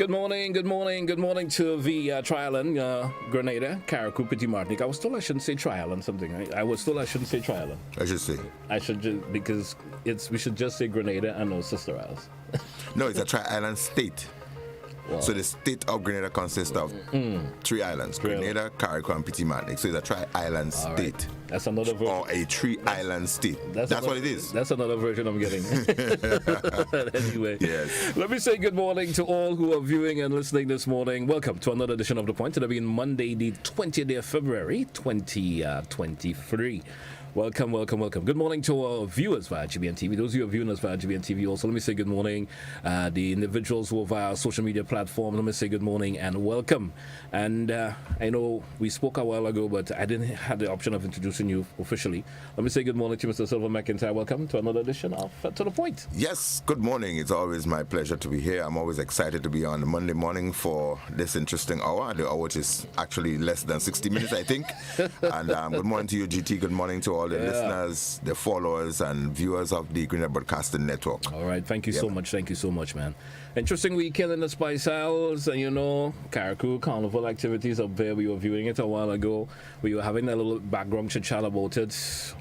Good morning to the Tri-Island, Grenada, Carriacou, Petit Martinique. I was told I shouldn't say Tri-Island something, right? I was told I shouldn't say Tri-Island. I should say. I should just, because we should just say Grenada and no Sister Isles. No, it's a Tri-Island state. Wow. So the state of Grenada consists of three islands, Grenada, Carriacou, and Petit Martinique. So it's a Tri-Island state. Right. That's another version. Or a three-island state. That's what it is. That's another version I'm getting. Anyway, yes. Let me say good morning to all who are viewing and listening this morning. Welcome to another edition of The Point. It'll be Monday, the 20th day of February, 2023. Welcome. Good morning to our viewers via GBN TV. Those of you who are viewing us via GBN TV also, let me say good morning. The individuals who are via social media platforms, let me say good morning and welcome. And I know we spoke a while ago, but I didn't have the option of introducing you officially. Let me say good morning to Mr. Sylvan McIntyre. Welcome to another edition of To The Point. Yes, good morning. It's always my pleasure to be here. I'm always excited to be on Monday morning for this interesting hour. The hour is actually less than 60 minutes, I think. And good morning to you, GT. Good morning to all the listeners, the followers, and viewers of the Grenada Broadcasting Network. All right. Thank you so much. Thank you so much, man. Interesting weekend in the Spice Isles, and Carriacou Carnival activities up there. We were viewing it a while ago. We were having a little background chit chat about it.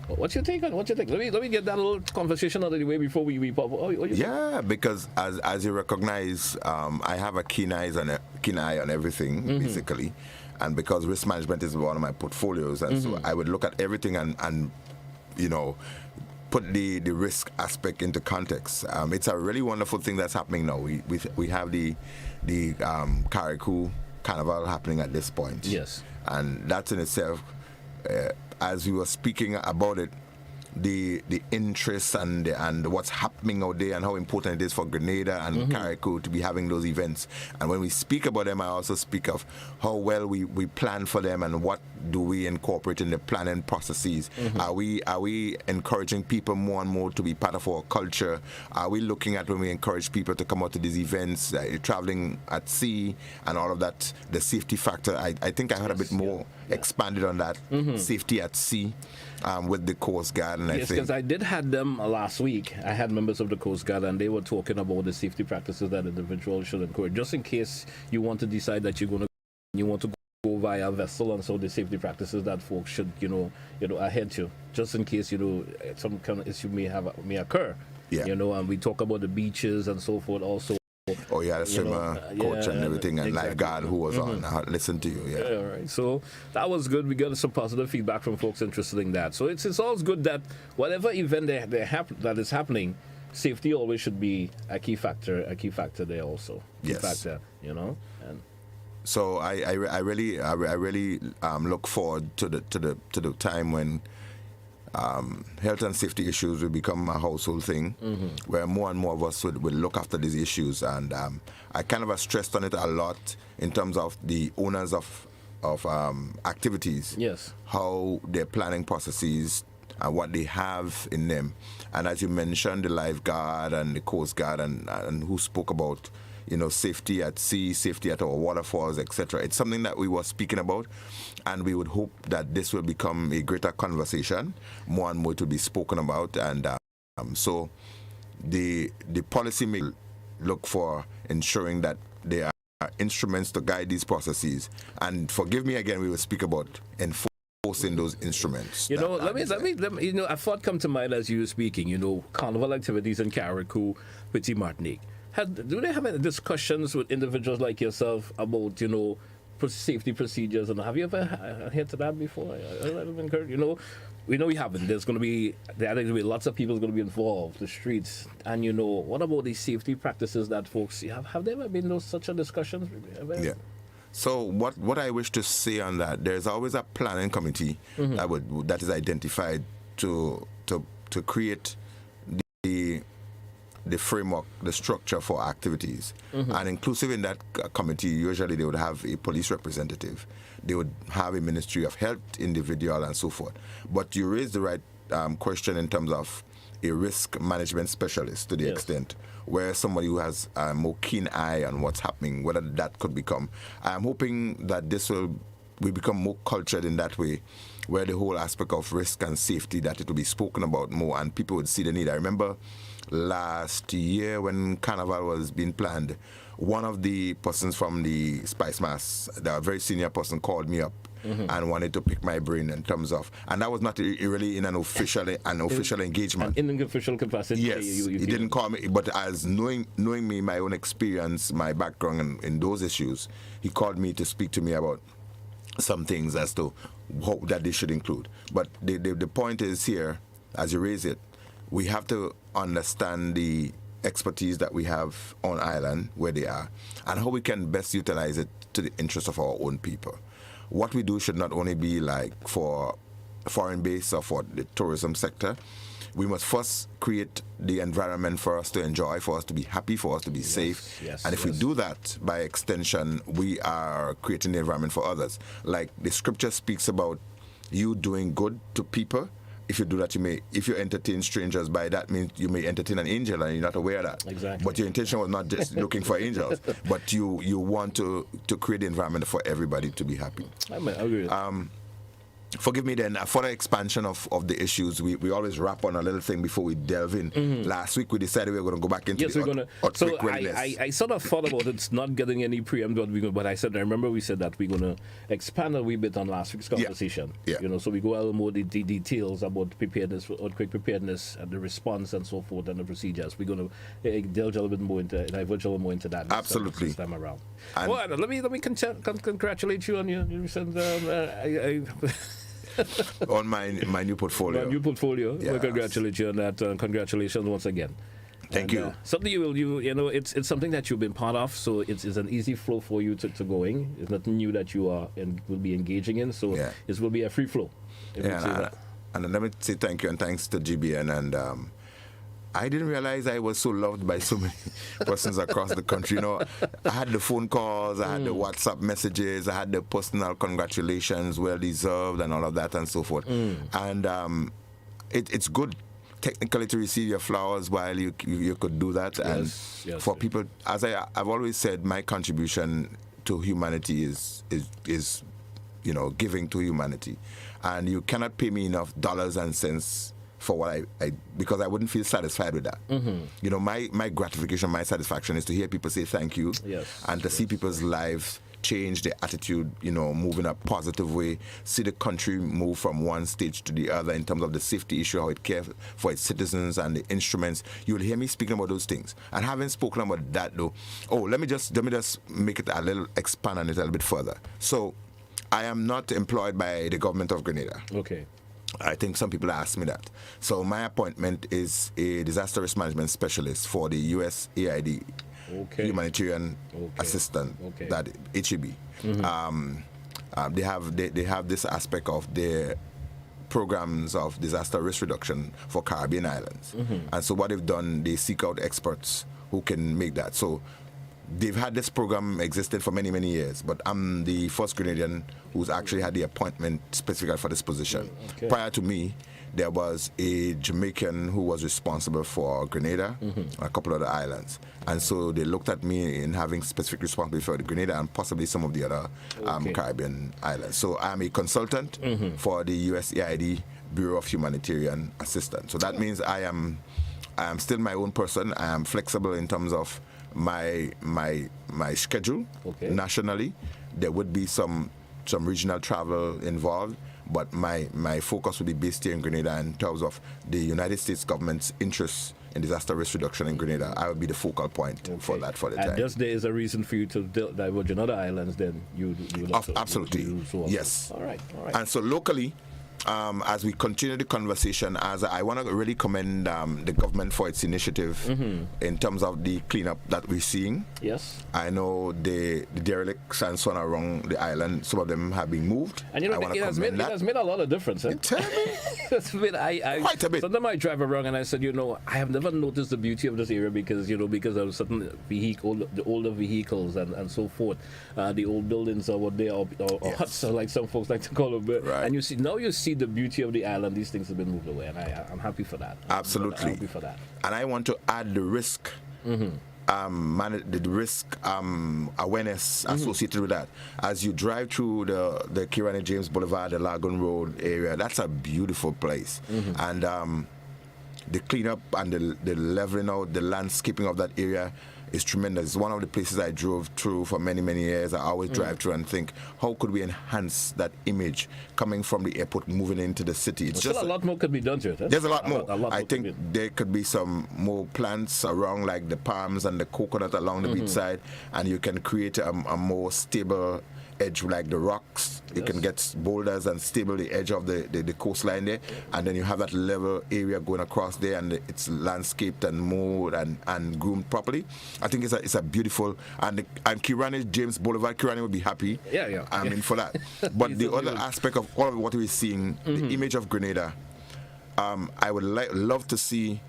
What's your take on? Let me get that little conversation out of the way before we pop. Yeah, because as you recognize, I have a keen eye on everything, basically. And because risk management is one of my portfolios, and so I would look at everything and put the risk aspect into context. It's a really wonderful thing that's happening now. We have the Carriacou Carnival happening at this point. Yes. And that in itself, as we were speaking about it, the interest and what's happening out there and how important it is for Grenada and Carriacou to be having those events. And when we speak about them, I also speak of how well we plan for them and what do we incorporate in the planning processes. Are we encouraging people more and more to be part of our culture? Are we looking at when we encourage people to come out to these events, traveling at sea and all of that, the safety factor? I think I heard a bit more expanded on that, safety at sea. With the Coast Guard, and yes, because I did have them last week. I had members of the Coast Guard, and they were talking about the safety practices that individuals should encourage, just in case you want to decide that you want to go via a vessel, and so the safety practices that folks should adhere to, just in case some kind of issue may occur. Yeah. And we talk about the beaches and so forth also. Oh, yeah, the swimmer, coach and everything, and exactly. Lifeguard who was on. I listened to you, yeah. All right. So that was good. We got some positive feedback from folks interested in that. So it's always good that whatever event that is happening, safety always should be a key factor there also. Key factor, And so I really look forward to the time when health and safety issues will become a household thing, where more and more of us will look after these issues. And I kind of stressed on it a lot in terms of the owners of activities, how their planning processes and what they have in them. And as you mentioned, the lifeguard and the Coast Guard and who spoke about safety at sea, safety at our waterfalls, etc. It's something that we were speaking about, and we would hope that this will become a greater conversation, more and more to be spoken about. And so the policy may look for ensuring that there are instruments to guide these processes. And forgive me again, we will speak about enforcing those instruments. Let me. A thought come to mind as you were speaking. Carnival activities in Carriacou, Petit Martinique. Do they have any discussions with individuals like yourself about, safety procedures? And have you ever heard to that before? We know we haven't. There's going to be lots of people going to be involved, the streets. And, what about the safety practices that folks have there ever been such a discussions? Yeah. So what I wish to say on that, there's always a planning committee that is identified to create the framework, the structure for activities. And inclusive in that committee, usually they would have a police representative. They would have a Ministry of Health individual and so forth. But you raised the right question in terms of a risk management specialist to the extent where somebody who has a more keen eye on what's happening, whether that could become. I'm hoping that we become more cultured in that way, where the whole aspect of risk and safety, that it will be spoken about more and people would see the need. I remember last year when Carnival was being planned, one of the persons from the Spice Mass, the very senior person, called me up and wanted to pick my brain in terms of, and that was not really in an official engagement. In an official capacity. Yes, he didn't call me, but as knowing me, my own experience, my background in those issues, he called me to speak to me about some things as to what that they should include. But the point is here, as you raise it, we have to understand the expertise that we have on island where they are and how we can best utilize it to the interest of our own people. What we do should not only be like for foreign base or for the tourism sector. We must first create the environment for us to enjoy, for us to be happy, for us to be safe. And if we do that, by extension, we are creating the environment for others. Like the scripture speaks about you doing good to people. If you do that, if you entertain strangers, by that means you may entertain an angel and you're not aware of that. Exactly. But your intention was not just looking for angels, but you want to create the environment for everybody to be happy. I agree. Forgive me then, a further expansion of the issues. We always wrap on a little thing before we delve in. Last week we decided we were going to go back into So I sort of thought about it's not getting any preempt, but I remember we said that we're going to expand a wee bit on last week's conversation. Yeah. So we go a little more the details about preparedness, earthquake preparedness, and the response and so forth, and the procedures. We're going to divulge a little bit more into that. Absolutely. This time around. Well, let me congratulate you on your recent. On my new portfolio. My new portfolio. Yes. Well, congratulate you on that. Congratulations once again. Thank you. Something it's something that you've been part of, so it's an easy flow for you to going. It's nothing new that you are and will be engaging in, so it will be a free flow. And let me say thank you and thanks to GBN and I didn't realize I was so loved by so many persons across the country. I had the phone calls, I had the WhatsApp messages, I had the personal congratulations, well deserved, and all of that and so forth. And it's good technically to receive your flowers while you could do that. For people, as I've always said, my contribution to humanity is giving to humanity, and you cannot pay me enough dollars and cents for what I because I wouldn't feel satisfied with that. My gratification, my satisfaction is to hear people say thank you, and to see people's lives change, their attitude, move in a positive way, see the country move from one stage to the other in terms of the safety issue, how it cares for its citizens and the instruments. You'll hear me speaking about those things. And having spoken about that though, let me just make it expand on it a little bit further. So I am not employed by the government of Grenada. Okay. I think some people ask me that. So my appointment is a disaster risk management specialist for the USAID humanitarian assistant, that HEB. They have this aspect of their programs of disaster risk reduction for Caribbean islands. And so what they've done, they seek out experts who can make that. So they've had this program existed for many, many years, but I'm the first Grenadian who's actually had the appointment specifically for this position. Prior to me, there was a Jamaican who was responsible for Grenada and a couple of the islands. And so they looked at me in having specific responsibility for Grenada and possibly some of the other Caribbean islands. So I'm a consultant for the USAID Bureau of Humanitarian Assistance. So that means I am still my own person. I am flexible in terms of my schedule nationally. There would be some regional travel involved, but my focus would be based here in Grenada in terms of the United States government's interests in disaster risk reduction in Grenada. I would be the focal point for that for the time. And just there is a reason for you to diverge in other islands, then you absolutely. Yes. All right. And so locally, as we continue the conversation, I want to really commend the government for its initiative in terms of the cleanup that we're seeing. Yes. I know the derelicts and so on around the island, some of them have been moved. And it has made a lot of difference. Tell me. Quite a bit. Sometimes I drive around and I said, I have never noticed the beauty of this area because of certain the older vehicles and so forth. The old buildings are what they are, or huts, like some folks like to call them. Right. And you see the beauty of the island. These things have been moved away, and I'm happy for that. Absolutely. I'm happy for that. And I want to add the risk the risk awareness associated with that. As you drive through the Kirani James Boulevard, the Lagoon Road area, that's a beautiful place. And the cleanup and the leveling out, the landscaping of that area is tremendous. It's one of the places I drove through for many, many years. I always drive through and think, how could we enhance that image coming from the airport, moving into the city? It's just a lot more could be done to it. There's a lot more. I think there could be some more plants around, like the palms and the coconut along the beach side, and you can create a more stable edge, like the rocks. You can get boulders and stable the edge of the coastline there, and then you have that level area going across there, and it's landscaped and mowed and groomed properly. I think it's a beautiful, and Kirani James Boulevard, Kirani would be happy. Yeah. I mean, for that. But the other aspect of all of what we're seeing, the image of Grenada, I would love to see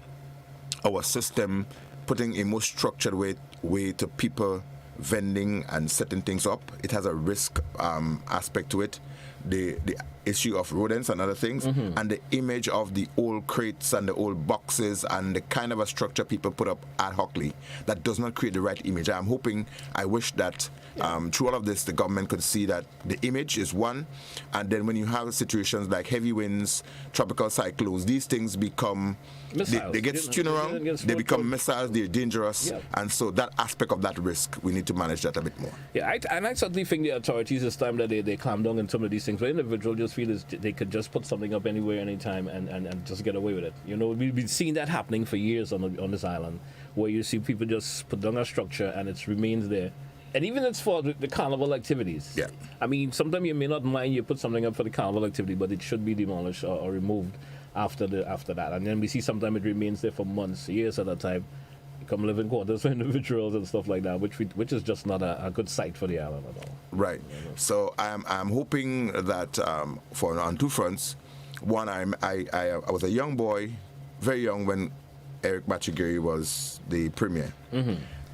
our system putting a more structured way to people vending and setting things up. It has a risk aspect to it. The issue of rodents and other things, and the image of the old crates and the old boxes and the kind of a structure people put up ad hocly that does not create the right image. I wish that through all of this, the government could see that the image is one, and then when you have situations like heavy winds, tropical cyclones, these things become they get strewn around, they become missiles, they're dangerous, and so that aspect of that risk, we need to manage that a bit more. Yeah, I certainly think the authorities, it's time that they clamp down on some of these things. Where individuals just feel is they could just put something up anywhere, anytime, and just get away with it. You know, we've been seeing that happening for years on this island, where you see people just put down a structure and it remains there. And even it's for the carnival activities. Yeah. I mean, sometimes you may not mind you put something up for the carnival activity, but it should be demolished or removed after that. And then we see sometimes it remains there for months, years at a time, become living quarters for individuals and stuff like that, which is just not a good sight for the island at all. Right. You know? So I'm hoping that on two fronts. One, I was a young boy, very young, when Eric Bachigiri was the premier.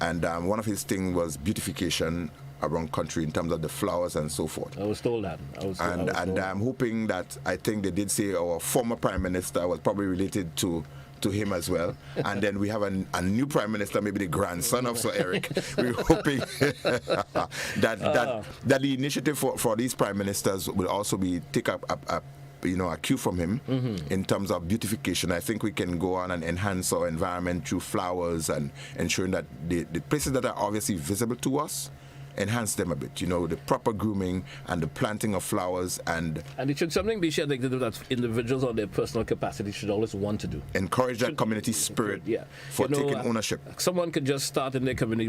And one of his things was beautification around country in terms of the flowers and so forth. I was told that. I'm hoping that, I think they did say our former prime minister was probably related to him as well. And then we have a new prime minister, maybe the grandson of Sir Eric. We're hoping that the initiative for these prime ministers will also be take up a cue from him in terms of beautification. I think we can go on and enhance our environment through flowers and ensuring that the places that are obviously visible to us, enhance them a bit, the proper grooming and the planting of flowers. And it should something be shared that individuals on their personal capacity should always want to do. Encourage that community spirit for taking ownership. Someone could just start in their community,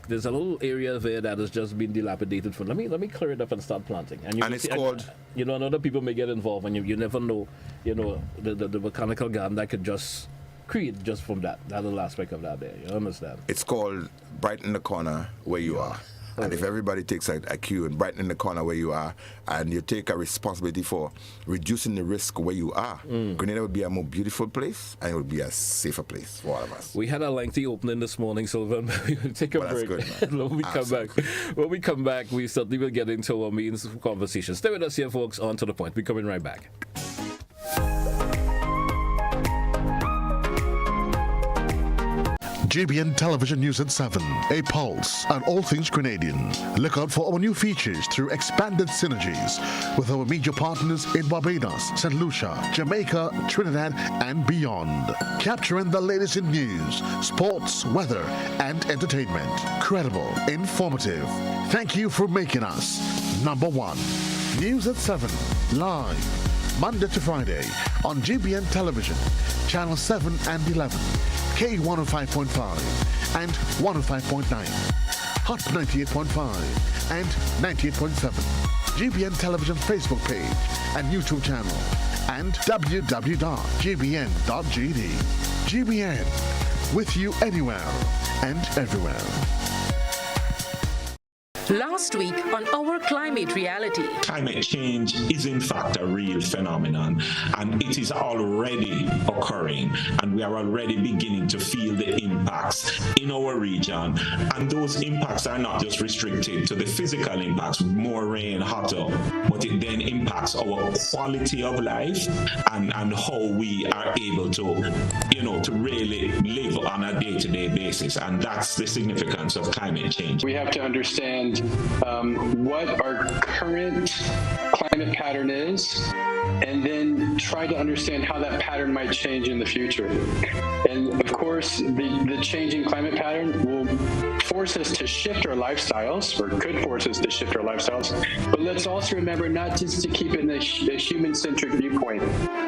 there's a little area there that has just been dilapidated for, let me clear it up and start planting. And it's called... and other people may get involved, and you never know, the botanical garden that could just create just from that little aspect of that there. You understand? It's called brighten the corner where you are. And if everybody takes a cue and brighten the corner where you are, and you take a responsibility for reducing the risk where you are, Grenada would be a more beautiful place, and it would be a safer place for all of us. We had a lengthy opening this morning, Sylvan. We will take a break. Good, when we come back, we certainly will get into our main conversation. Stay with us here, folks. On to the point. We're coming right back. GBN Television News at 7, a pulse on all things Grenadian. Look out for our new features through expanded synergies with our media partners in Barbados, St. Lucia, Jamaica, Trinidad, and beyond. Capturing the latest in news, sports, weather, and entertainment. Credible, informative. Thank you for making us number one. News at 7, live, Monday to Friday on GBN Television, Channel 7 and 11. K105.5 and 105.9, Hot 98.5 and 98.7, GBN Television Facebook page and YouTube channel, and www.gbn.gd. GBN, with you anywhere and everywhere. Last week on Our Climate Reality. Climate change is in fact a real phenomenon, and it is already occurring, and we are already beginning to feel the impacts in our region. And those impacts are not just restricted to the physical impacts, more rain, hotter, but it then impacts our quality of life and how we are able to, to really live on a day-to-day basis. And that's the significance of climate change. We have to understand what our current climate pattern is, and then try to understand how that pattern might change in the future. And of course, the changing climate pattern will force us to shift our lifestyles, or could force us to shift our lifestyles. But let's also remember not just to keep it in a human-centric viewpoint.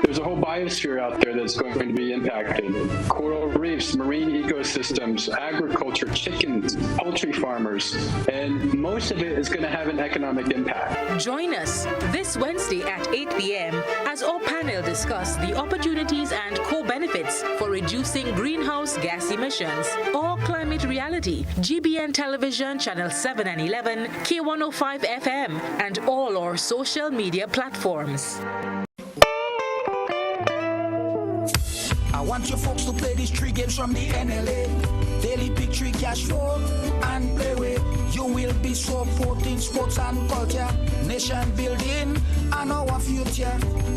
There's a whole biosphere out there that's going to be impacted. Coral reefs, marine ecosystems, agriculture, chickens, poultry farmers, and most of it is going to have an economic impact. Join us this Wednesday at 8 p.m. as our panel discuss the opportunities and co-benefits for reducing greenhouse gas emissions. All Climate Reality, GBN Television, Channel 7 and 11, K105 FM, and all our social media platforms. I want you folks to play these 3 games from the NLA. Daily Pick 3 cash flow and play with. You will be supporting sports and culture, nation building and our future.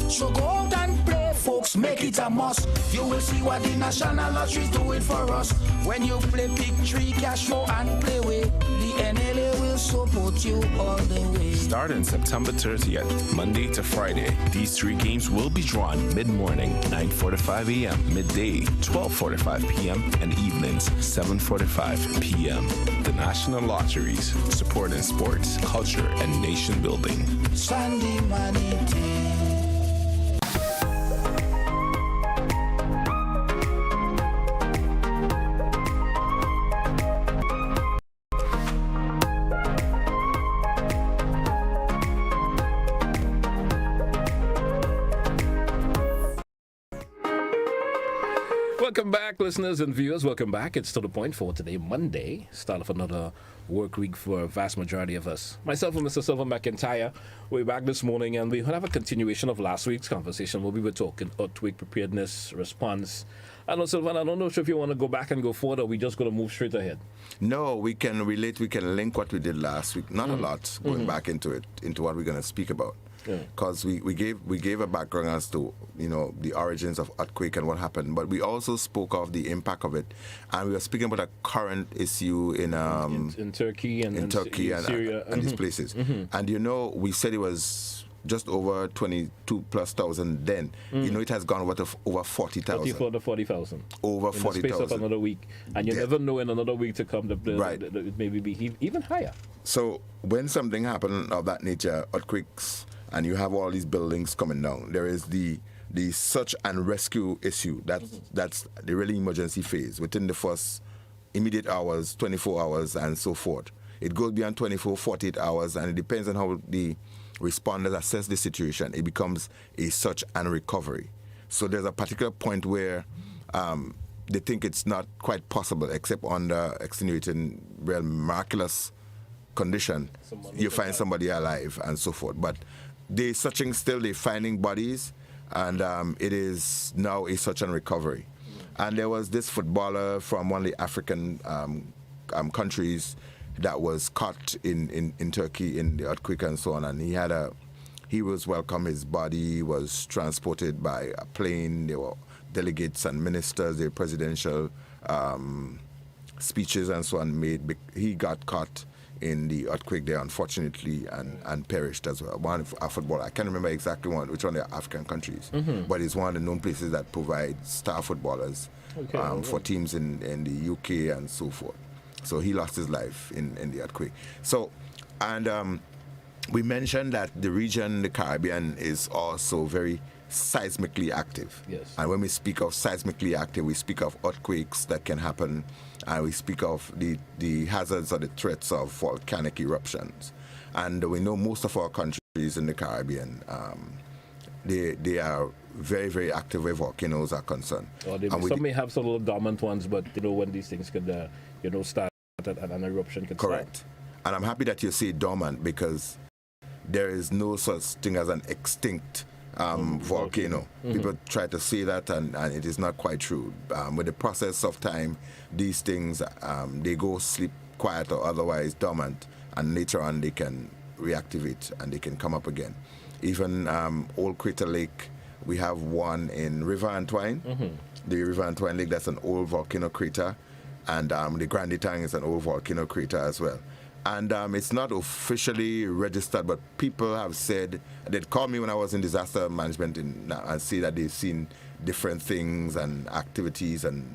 So go out and play, folks, make it a must. You will see what the National Lottery is doing for us. When you play Pick 3 cash flow and play with, the NLA will support you all the way. Starting September 30th, Monday to Friday, these 3 games will be drawn mid-morning, 9:45 a.m., midday, 12:45 p.m., and evenings, 7:45 p.m. The National Lotteries, supporting sports, culture, and nation building. Sunday money day. Welcome back, listeners and viewers. Welcome back. It's To The Point for today, Monday. Start of another work week for a vast majority of us. Myself and Mr. Sylvan McIntyre, we're back this morning, and we will have a continuation of last week's conversation where we were talking earthquake preparedness, response. I know, Sylvan, I don't know if you want to go back and go forward, or we just going to move straight ahead. No, we can relate, we can link what we did last week. Not a lot going back into it, into what we're going to speak about. Because we gave a background as to the origins of earthquake and what happened, but we also spoke of the impact of it, and we were speaking about a current issue in Turkey and Syria and these places. And we said it was just over 22,000 then. It has gone over to over 40,000. 40,000. Over 40,000. In the space of another week, and you never know in another week to come it maybe be even higher. So when something happened of that nature, earthquakes, and you have all these buildings coming down, there is the search and rescue issue. That's the really emergency phase within the first immediate hours, 24 hours, and so forth. It goes beyond 24, 48 hours, and it depends on how the responders assess the situation. It becomes a search and recovery. So there's a particular point where they think it's not quite possible, except under extenuating, real miraculous condition, you find somebody alive and so forth. But they're searching still, they're finding bodies, and it is now a search and recovery. And there was this footballer from one of the African countries that was caught in Turkey in the earthquake and so on, and he was welcome. His body was transported by a plane. There were delegates and ministers, their presidential speeches and so on made. He got caught in the earthquake there, unfortunately, and perished as well. A footballer, I can't remember exactly which one of the African countries, but it's one of the known places that provides star footballers for teams in the UK and so forth. So he lost his life in the earthquake. So, and we mentioned that the region, the Caribbean, is also very seismically active. Yes. And when we speak of seismically active, we speak of earthquakes that can happen, and we speak of the hazards or the threats of volcanic eruptions. And we know most of our countries in the Caribbean, they are very, very active where volcanoes are concerned. Or some may have some little dormant ones, but when these things could start, an eruption could correct. start. And I'm happy that you say dormant, because there is no such thing as an extinct volcano. People try to say that, and it is not quite true. With the process of time, these things, they go sleep quiet or otherwise dormant, and later on they can reactivate and they can come up again. Even Old Crater Lake, we have one in River Antoine. The River Antoine Lake, that's an old volcano crater. And the Grande Tang is an old volcano crater as well. And it's not officially registered, but people have said, they'd call me when I was in disaster management and say that they've seen different things and activities and,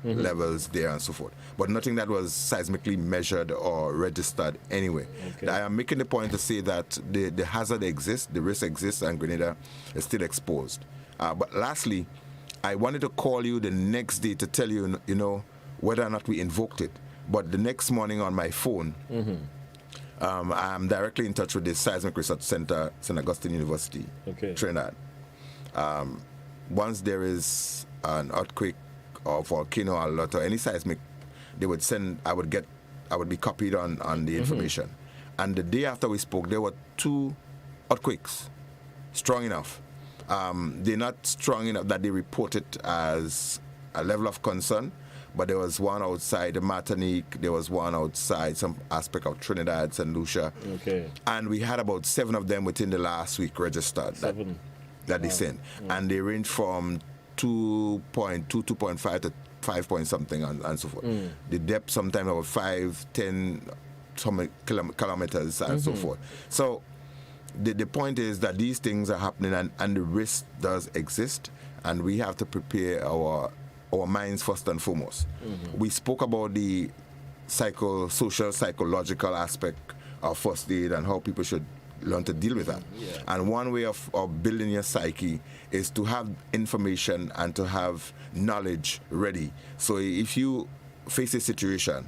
levels there and so forth. But nothing that was seismically measured or registered anyway. Okay. I am making the point to say that the hazard exists, the risk exists, and Grenada is still exposed. But lastly, I wanted to call you the next day to tell you, whether or not we invoked it. But the next morning on my phone, I'm directly in touch with the Seismic Research Center, St. Augustine University, Trinidad. Once there is an earthquake or volcano alert or any seismic, they would send, I would be copied on the information. And the day after we spoke, there were 2 earthquakes, strong enough. They're not strong enough that they report it as a level of concern, but there was one outside Martinique, there was one outside some aspect of Trinidad, St. Lucia. And we had about 7 of them within the last week registered that they sent. And they range from 2.2, 2.5 to 5 point something and so forth. The depth sometimes about 5, 10 kilometers and so forth. So the point is that these things are happening, and the risk does exist, and we have to prepare our minds first and foremost. We spoke about the social, psychological aspect of first aid and how people should learn to deal with that. And one way of building your psyche is to have information and to have knowledge ready. So if you face a situation,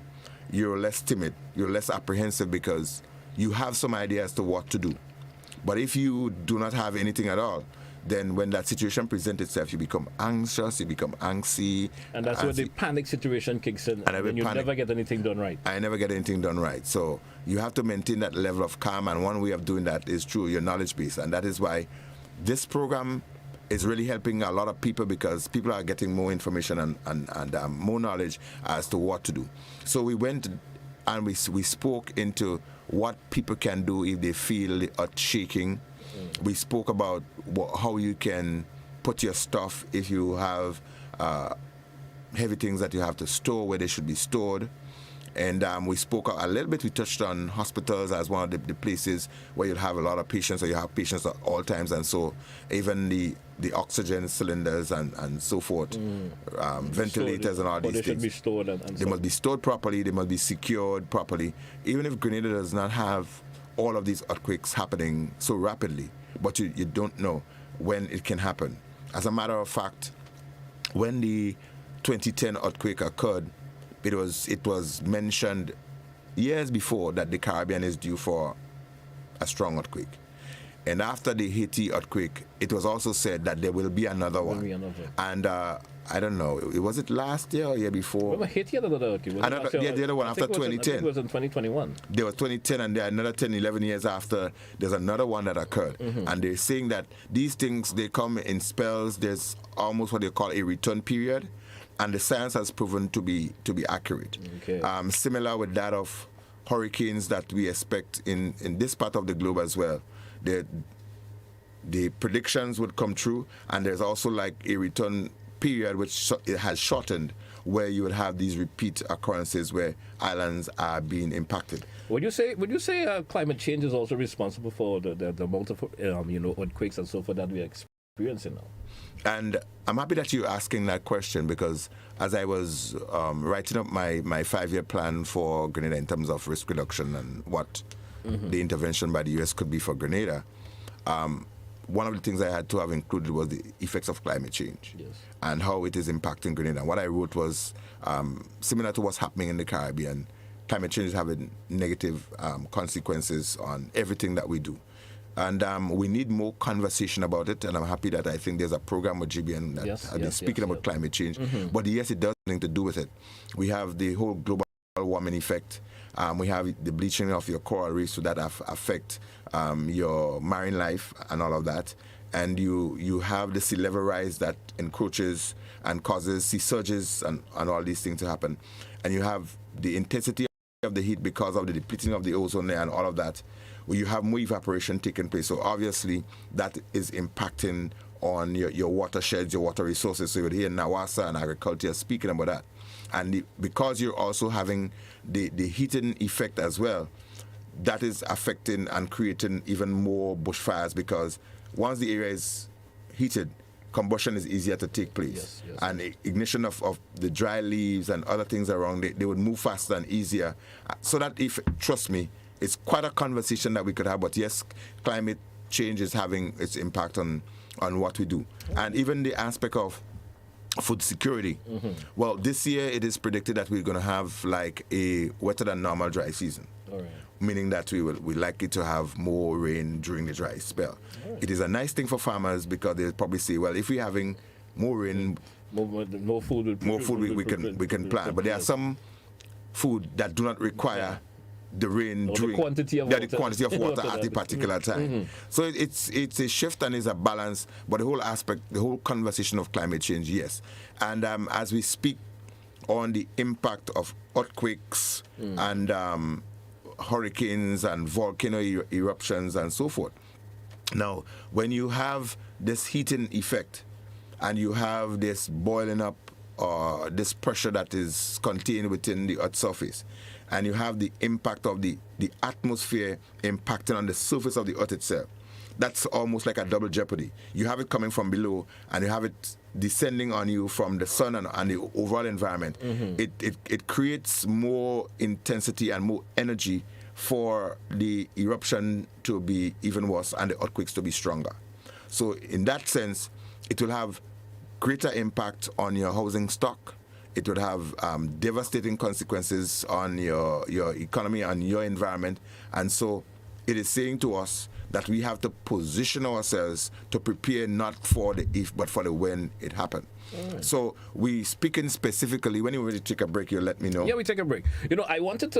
you're less timid, you're less apprehensive, because you have some idea as to what to do. But if you do not have anything at all, then when that situation presents itself, you become anxious, you become angsty. And that's where the panic situation kicks in, and you never get anything done right. I never get anything done right. So you have to maintain that level of calm, and one way of doing that is through your knowledge base. And that is why this program is really helping a lot of people, because people are getting more information and more knowledge as to what to do. So we went and we spoke into what people can do if they feel the earth shaking. We spoke about how you can put your stuff if you have heavy things that you have to store, where they should be stored. And we spoke a little bit, we touched on hospitals as one of the places where you'll have a lot of patients, or you have patients at all times, and so even the oxygen cylinders and so forth, ventilators and all these things. They should be stored. They must be stored properly, they must be secured properly. Even if Grenada does not have all of these earthquakes happening so rapidly, but you don't know when it can happen. As a matter of fact, when the 2010 earthquake occurred, it was mentioned years before that the Caribbean is due for a strong earthquake. And after the Haiti earthquake, it was also said that there will be another one. And I don't know, was it last year or year before? Remember Haiti had another earthquake? The other one after 2010. I think it was in 2021. There was 2010, and there another 10, 11 years after, there's another one that occurred. And they're saying that these things, they come in spells. There's almost what they call a return period, and the science has proven to be accurate. Similar with that of hurricanes that we expect in this part of the globe as well. The predictions would come true, and there's also like a return period which it has shortened, where you would have these repeat occurrences where islands are being impacted. Would you say climate change is also responsible for the amount of earthquakes and so forth that we are experiencing now? And I'm happy that you're asking that question, because as I was writing up my 5-year plan for Grenada in terms of risk reduction and what the intervention by the U.S. could be for Grenada, one of the things I had to have included was the effects of climate change and how it is impacting Grenada. What I wrote was similar to what's happening in the Caribbean. Climate change is having negative consequences on everything that we do. And we need more conversation about it, and I'm happy that I think there's a program with GBN that is speaking about climate change. But yes, it does have something to do with it. We have the whole global warming effect. We have the bleaching of your coral reefs, so that affect your marine life and all of that. And you have the sea level rise that encroaches and causes sea surges and all these things to happen. And you have the intensity of the heat because of the depleting of the ozone layer and all of that, where you have more evaporation taking place. So obviously that is impacting on your watersheds, your water resources. So you're here in Nawasa and agriculture speaking about that. And because you're also having the heating effect as well, that is affecting and creating even more bushfires, because once the area is heated, combustion is easier to take place. Yes. And ignition of the dry leaves and other things around, they would move faster and easier. So that, if trust me, it's quite a conversation that we could have. But yes, climate change is having its impact on what we do. And even the aspect of food security. Well, this year it is predicted that we're going to have like a wetter than normal dry season. All right. Meaning that we're likely to have more rain during the dry spell. It is a nice thing for farmers, because they'll probably say, well, if we're having more rain, more food we can plant. But there are some food that do not require the rain during the quantity of water at a particular time. So it's a shift and it's a balance. But the whole conversation of climate change, yes. And as we speak on the impact of earthquakes and hurricanes and volcano eruptions and so forth. Now, when you have this heating effect and you have this boiling up, this pressure that is contained within the Earth's surface, and you have the impact of the atmosphere impacting on the surface of the Earth itself, that's almost like a double jeopardy. You have it coming from below, and you have it descending on you from the sun and the overall environment. It creates more intensity and more energy for the eruption to be even worse and the earthquakes to be stronger. So in that sense, it will have greater impact on your housing stock. It would have devastating consequences on your economy and your environment. And so it is saying to us that we have to position ourselves to prepare not for the if, but for the when it happened. So we speaking specifically, when you're ready to take a break, you'll let me know. Yeah, we take a break. You know, I wanted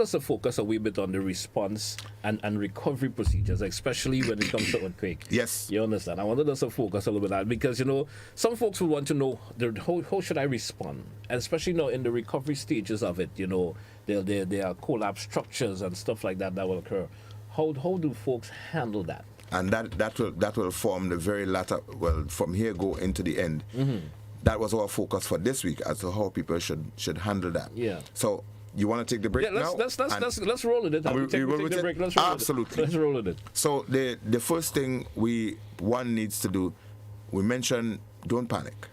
us to focus a wee bit on the response and recovery procedures, especially when it comes to earthquake. Yes. You understand? I wanted us to focus a little bit on that, because, you know, some folks will want to know how should I respond? And especially, you know, in the recovery stages of it, you know, there are collapse structures and stuff like that will occur. How do folks handle that? And that will form the very latter, well, from here go into the end. That was our focus for this week, as to how people should handle that. Yeah. So you want to take the break now? Let's roll with it. Take the break. Let's roll Absolutely. Let's roll with it. So the first thing one needs to do, we mentioned, don't panic.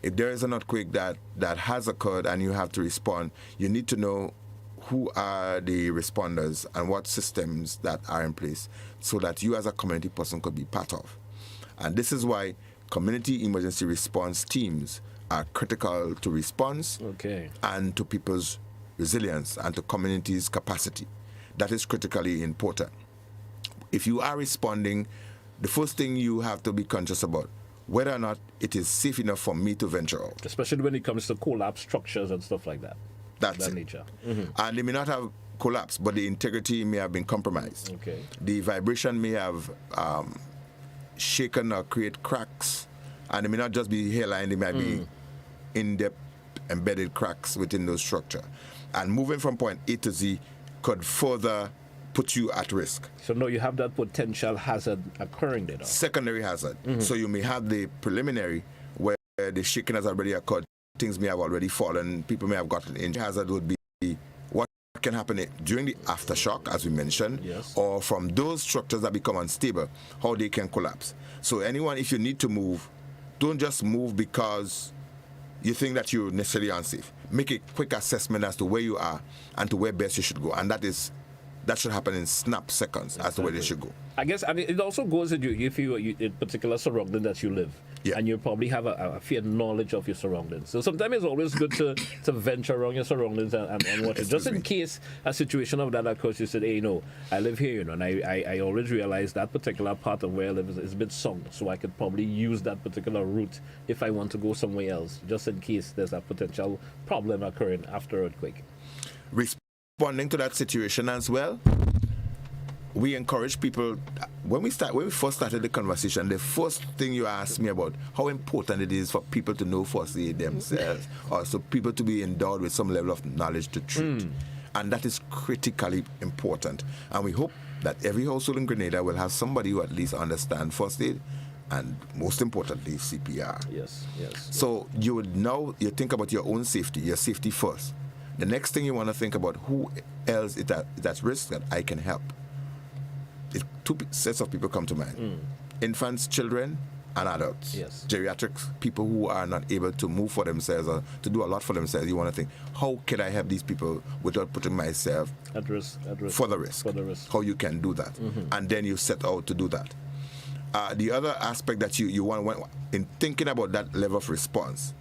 If there is an earthquake that has occurred and you have to respond, you need to know who are the responders and what systems that are in place, so that you as a community person could be part of. And this is why community emergency response teams are critical to response and to people's resilience and to communities' capacity. That is critically important. If you are responding, the first thing you have to be conscious about, whether or not it is safe enough for me to venture out. Especially when it comes to collapse structures and stuff like that. That's it. Nature. And they may not have collapsed, but the integrity may have been compromised. The vibration may have shaken or create cracks, and it may not just be hairline, it might be in-depth embedded cracks within those structure. And moving from point A to Z could further put you at risk. So now you have that potential hazard occurring there. Secondary hazard. So you may have the preliminary where the shaking has already occurred. Things may have already fallen, people may have gotten injured. Hazard would be what can happen during the aftershock, as we mentioned, or from those structures that become unstable, how they can collapse. So anyone, if you need to move, don't just move because you think that you're necessarily unsafe. Make a quick assessment as to where you are and to where best you should go. And that should happen in snap seconds as to where they should go. I guess it also goes with you if you in particular surrounding that you live, and you probably have a fair knowledge of your surroundings. So sometimes it's always good to venture around your surroundings and watch it. Just in case a situation of that occurs, you said, hey, I live here, and I always realize that particular part of where I live is a bit sunk, so I could probably use that particular route if I want to go somewhere else, just in case there's a potential problem occurring after earthquake. responding to that situation as well. We encourage people, when we first started the conversation, the first thing you asked me about how important it is for people to know first aid themselves, or so people to be endowed with some level of knowledge to treat. And that is critically important. And we hope that every household in Grenada will have somebody who at least understands first aid and, most importantly, CPR. Yes. So you think about your own safety, your safety first. The next thing you want to think about, who else is at risk that I can help. Two sets of people come to mind. Infants, children, and adults. Yes. Geriatrics, people who are not able to move for themselves or to do a lot for themselves. You want to think, how can I help these people without putting myself at risk. For the risk. How you can do that. And then you set out to do that. The other aspect that you want, in thinking about that level of response,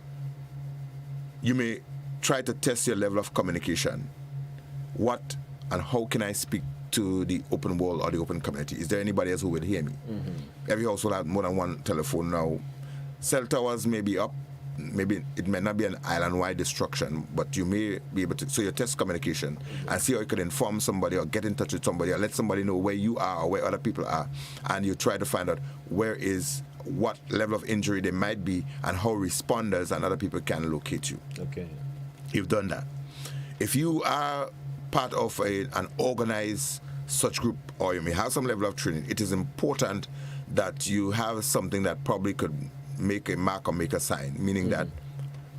you may try to test your level of communication. What and how can I speak to the open world or the open community? Is there anybody else who will hear me? Every household has more than one telephone now. Cell towers may be up. Maybe it may not be an island-wide destruction, but you may be able to. So you test communication and see how you can inform somebody or get in touch with somebody or let somebody know where you are or where other people are, and you try to find out what level of injury there might be and how responders and other people can locate you. Okay. You've done that. If you are part of an organized such group, or you may have some level of training, it is important that you have something that probably could make a mark or make a sign, meaning that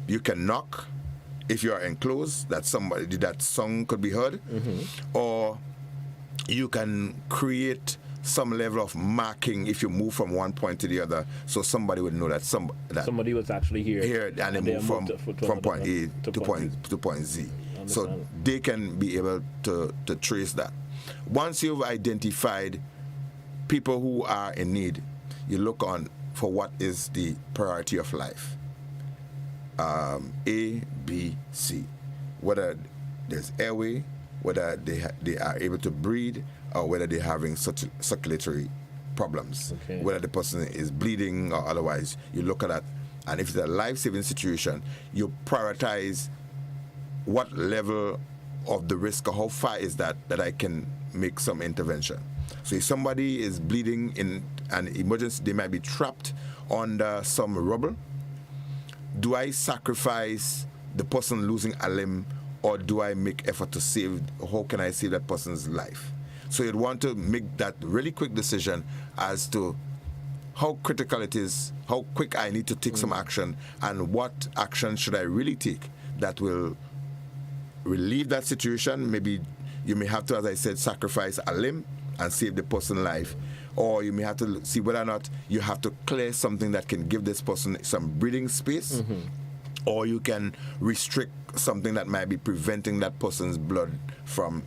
you can knock if you are enclosed, that song could be heard, or you can create some level of marking if you move from one point to the other, so somebody would know that somebody was actually here and they move from point A to point Z. So they can be able to trace that. Once you've identified people who are in need, you look on for what is the priority of life. A, B, C. Whether there's airway, whether they are able to breathe, or whether they're having such circulatory problems. Okay. Whether the person is bleeding or otherwise, you look at that. And if it's a life-saving situation, you prioritize what level of the risk or how far is that I can make some intervention. So if somebody is bleeding in an emergency, they might be trapped under some rubble. Do I sacrifice the person losing a limb, or do I make effort to save, how can I save that person's life? So you'd want to make that really quick decision as to how critical it is, how quick I need to take some action, and what action should I really take that will relieve that situation. Maybe you may have to, as I said, sacrifice a limb and save the person's life. Or you may have to see whether or not you have to clear something that can give this person some breathing space, or you can restrict something that might be preventing that person's blood from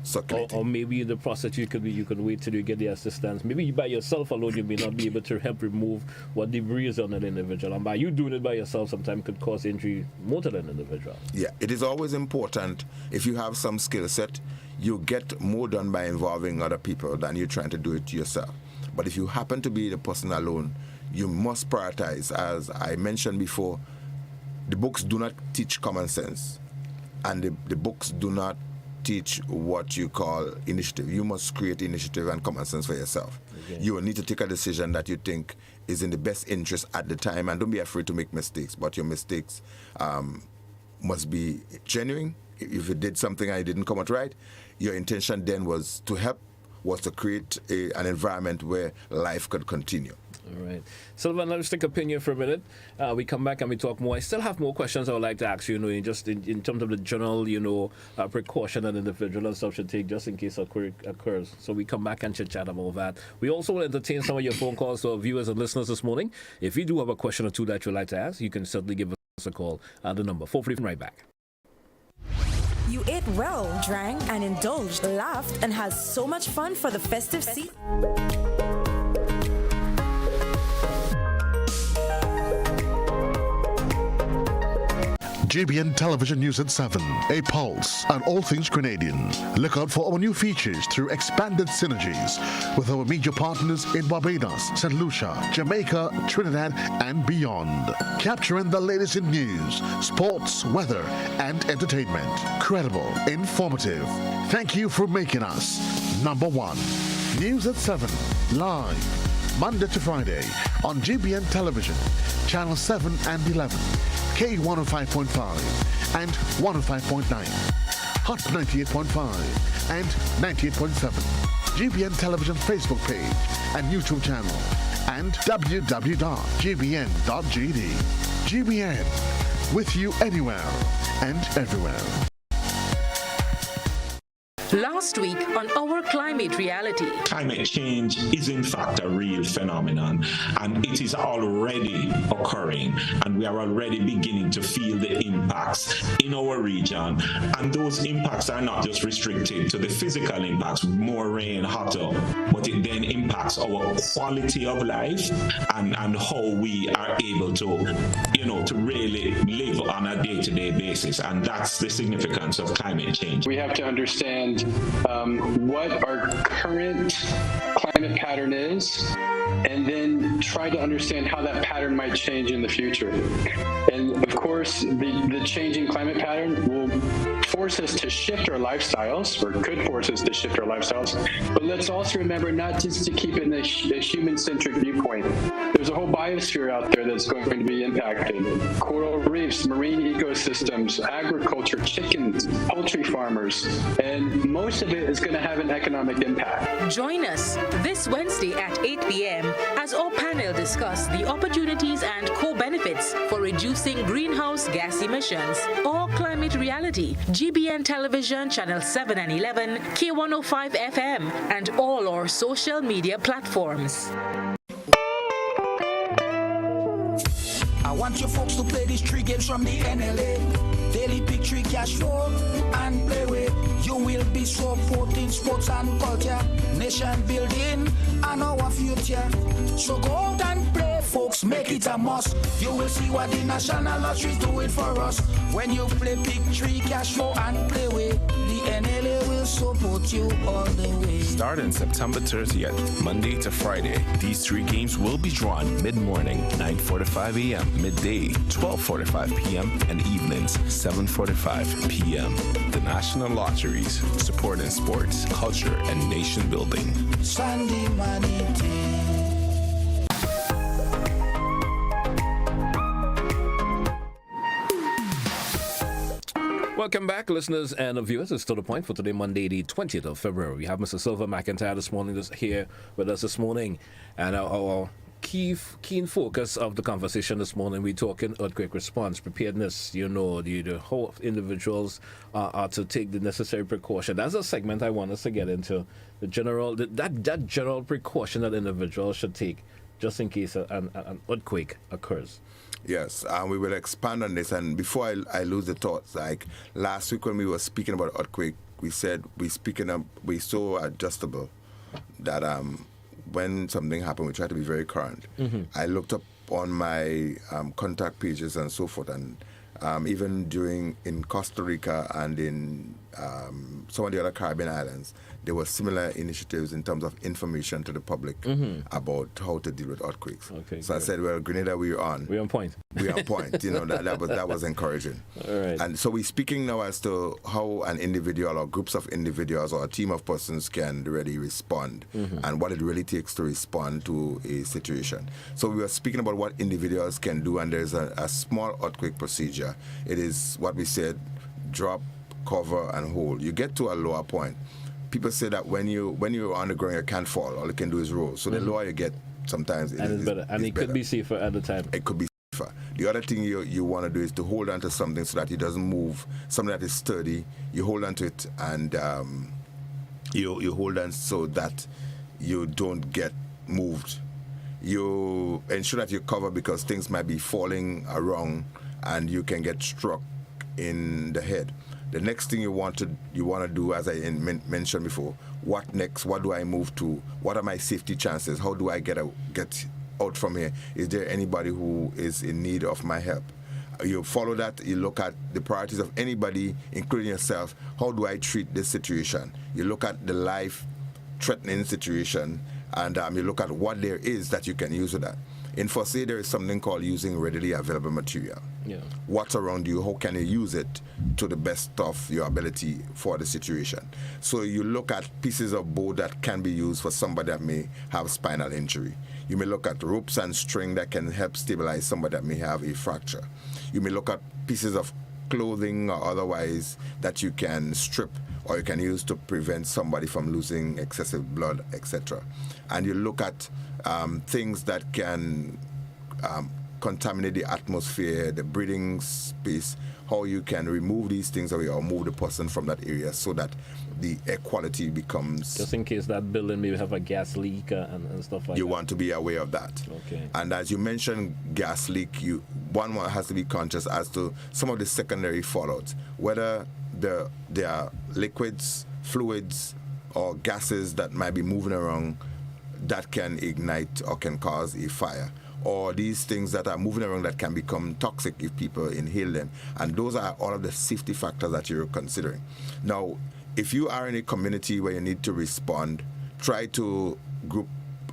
circulating. Or maybe the process you could wait till you get the assistance. Maybe by yourself alone you may not be able to help remove what debris is on an individual, and by you doing it by yourself sometimes could cause injury more to an individual. Yeah, it is always important, if you have some skill set, you get more done by involving other people than you trying to do it yourself. But if you happen to be the person alone, you must prioritize. As I mentioned before, the books do not teach common sense, and the books do not teach what you call initiative. You must create initiative and common sense for yourself. Okay. You will need to take a decision that you think is in the best interest at the time, and don't be afraid to make mistakes, but your mistakes must be genuine. If you did something and it didn't come out right, your intention then was to help, was to create an environment where life could continue. All right. Sylvan, let's take opinion for a minute. We come back and we talk more. I still have more questions I would like to ask you, in terms of the general, precaution an individual and stuff should take just in case a query occurs. So we come back and chit-chat about that. We also will entertain some of your phone calls to our viewers and listeners this morning. If you do have a question or two that you'd like to ask, you can certainly give us a call at the number 445. Right back. You ate well, drank and indulged, laughed, and had so much fun for the festive season. GBN Television News at 7, a pulse on all things Grenadian. Look out for our new features through expanded synergies with our media partners in Barbados, St. Lucia, Jamaica, Trinidad, and beyond. Capturing the latest in news, sports, weather, and entertainment. Credible, informative. Thank you for making us number one. News at 7, live, Monday to Friday on GBN Television, Channel 7 and 11. K105.5 and 105.9, Hot 98.5 and 98.7, GBN Television Facebook page and YouTube channel, and www.gbn.gd. GBN, with you anywhere and everywhere. Last week on Our Climate Reality. Climate change is in fact a real phenomenon, and it is already occurring, and we are already beginning to feel the impacts in our region. And those impacts are not just restricted to the physical impacts, more rain, hotter, but it then impacts our quality of life and how we are able to, to really live on a day-to-day basis. And that's the significance of climate change. We have to understand what our current climate pattern is, and then try to understand how that pattern might change in the future. And of course, the changing climate pattern will force us to shift our lifestyles, or could force us to shift our lifestyles. But let's also remember not just to keep it in a human-centric viewpoint. There's a whole biosphere out there that's going to be impacted. Coral reefs, marine ecosystems, agriculture, chickens, poultry farmers, and most of it is going to have an economic impact. Join us this Wednesday at 8 p.m. as our panel discuss the opportunities and co-benefits for reducing greenhouse gas emissions. All Climate Reality, GBN Television, Channel 7 and 11, K105 FM, and all our social media platforms. I want you folks to play these 3 games from the NLA. Daily pick 3 cash flow and play with. You will be supporting sports and culture, nation building, and our future. So go out and play, folks, make it a must. You will see what the National Lottery is doing for us. When you play pick 3 cash flow and play with, the NLA will support you all the way. Starting September 30th, Monday to Friday, these 3 games will be drawn mid-morning, 9:45 a.m., midday, 12:45 p.m., and evenings, 7:45 p.m. The National Lotteries, supporting sports, culture, and nation building. Sunday money day. Welcome back, listeners and viewers. It's To The Point for today, Monday, the 20th of February. We have Mr. Sylvan McIntyre this morning, here with us this morning. And our keen focus of the conversation this morning, we're talking earthquake response, preparedness, the whole individuals are to take the necessary precaution. That's a segment I want us to get into, that general precaution that individuals should take just in case an earthquake occurs. Yes, we will expand on this. And before I lose the thoughts, like last week when we were speaking about earthquake, we said we're so adjustable that when something happened, we try to be very current. Mm-hmm. I looked up on my contact pages and so forth, and even in Costa Rica and in some of the other Caribbean islands, there were similar initiatives in terms of information to the public about how to deal with earthquakes. Okay, so great. I said, well, Grenada, we're on point. We're on point. That was encouraging. All right. And so we're speaking now as to how an individual or groups of individuals or a team of persons can really respond and what it really takes to respond to a situation. So we were speaking about what individuals can do, and there's a small earthquake procedure. It is what we said, drop, cover, and hold. You get to a lower point. People say that when you're on the ground, you can't fall. All you can do is roll. So the lower you get, sometimes it's better. And it could be safer at the time. It could be safer. The other thing you want to do is to hold on to something so that it doesn't move. Something that is sturdy. You hold on to it, and you hold on so that you don't get moved. You ensure that you cover, because things might be falling around and you can get struck in the head. The next thing you want to do, as I mentioned before, what next? What do I move to? What are my safety chances? How do I get out from here? Is there anybody who is in need of my help? You follow that, you look at the priorities of anybody, including yourself. How do I treat this situation? You look at the life-threatening situation, and you look at what there is that you can use with that. In first aid, there is something called using readily available material. Yeah. What's around you, how can you use it to the best of your ability for the situation? So you look at pieces of board that can be used for somebody that may have spinal injury. You may look at ropes and string that can help stabilize somebody that may have a fracture. You may look at pieces of clothing or otherwise that you can strip or you can use to prevent somebody from losing excessive blood, etc. And you look at things that can contaminate the atmosphere, the breathing space, how you can remove these things away or move the person from that area so that the air quality becomes... Just in case that building maybe have a gas leak and stuff like that. You want to be aware of that. Okay. And as you mentioned gas leak, one has to be conscious as to some of the secondary fallouts, whether there are liquids, fluids, or gases that might be moving around that can ignite or can cause a fire, or these things that are moving around that can become toxic if people inhale them. And those are all of the safety factors that you're considering. Now, if you are in a community where you need to respond, try to group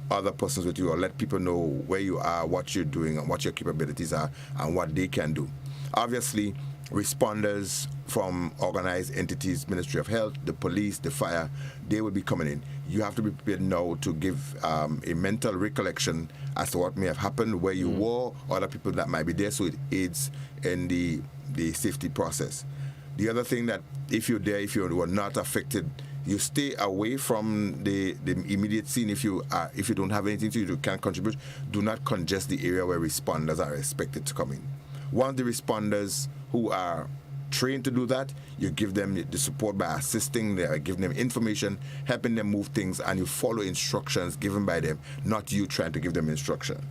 other persons with you or let people know where you are, what you're doing, and what your capabilities are, and what they can do. Obviously, responders from organized entities, Ministry of Health, the police, the fire, they will be coming in. You have to be prepared now to give a mental recollection as to what may have happened, where you were, other people that might be there, so it aids in the safety process. The other thing that if you're there, if you were not affected, you stay away from the immediate scene. If you don't have anything to do, you can't contribute, do not congest the area where responders are expected to come in. Once the responders who are trained to do that, you give them the support by assisting them, giving them information, helping them move things, and you follow instructions given by them, not you trying to give them instruction.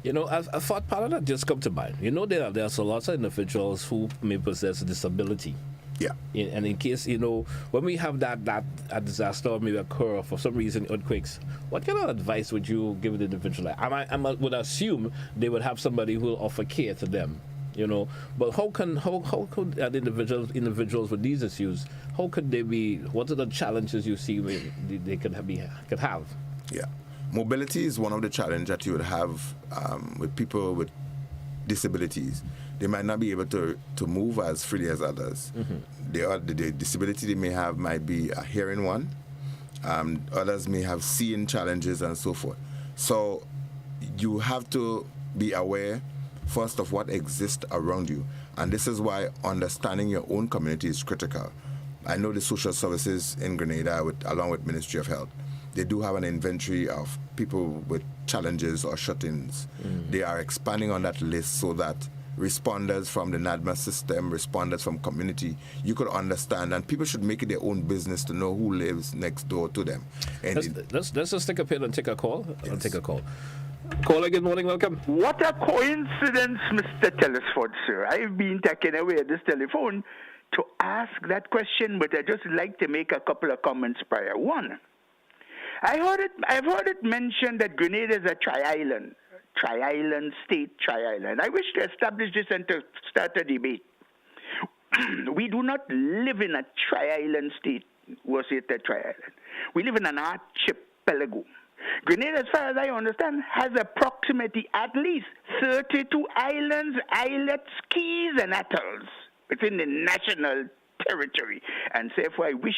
You know, a thought pattern that just come to mind. You know, there are so lots of individuals who may possess a disability. Yeah. And in case, you know, when we have that a disaster maybe occur or for some reason earthquakes, what kind of advice would you give the individual? I would assume they would have somebody who will offer care to them, you know. But how could individuals with these issues, how could they be? What are the challenges you see they could have? Yeah. Mobility is one of the challenges that you would have with people with disabilities. They might not be able to move as freely as others. Mm-hmm. The disability they may have might be a hearing one. Others may have seeing challenges and so forth. So you have to be aware first of what exists around you. And this is why understanding your own community is critical. I know the social services in Grenada, along with Ministry of Health, they do have an inventory of people with challenges or shut-ins. Mm. They are expanding on that list so that responders from the NADMA system, responders from community, you could understand, and people should make it their own business to know who lives next door to them. And let's just take a pin and take a call. Yes. I'll take a call. Caller, good morning, welcome. What a coincidence, Mr. Telesford, sir. I've been taking away this telephone to ask that question, but I'd just like to make a couple of comments prior. One, I've heard it mentioned that Grenada is a tri-island state, tri-island. I wish to establish this and to start a debate. We do not live in a tri-island state, was it a tri-island? We live in an archipelago. Grenada, as far as I understand, has approximately at least 32 islands, islets, keys, and atolls within the national territory. And therefore, I wish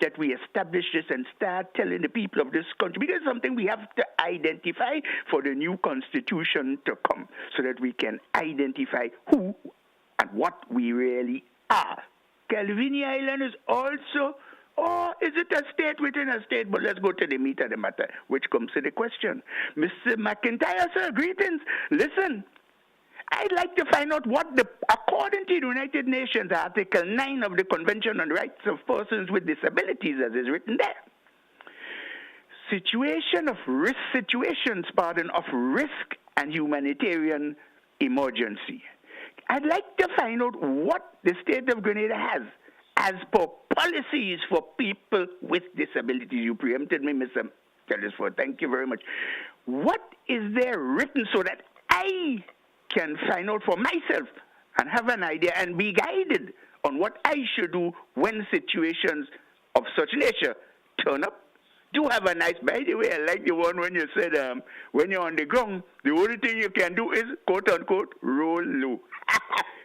that we establish this and start telling the people of this country, because it's something we have to identify for the new constitution to come, so that we can identify who and what we really are. Calvinia Island is also, or is it a state within a state? But let's go to the meat of the matter, which comes to the question. Mr. McIntyre, sir, greetings. Listen, I'd like to find out according to the United Nations, Article 9 of the Convention on the Rights of Persons with Disabilities, as is written there, situations of risk and humanitarian emergency. I'd like to find out what the state of Grenada has as per policies for people with disabilities. You preempted me, Mr. Telesford. Thank you very much. What is there written so that I can find out for myself and have an idea and be guided on what I should do when situations of such nature turn up. Do have a nice, by the way, I like the one when you said when you're on the ground, the only thing you can do is, quote unquote, roll low.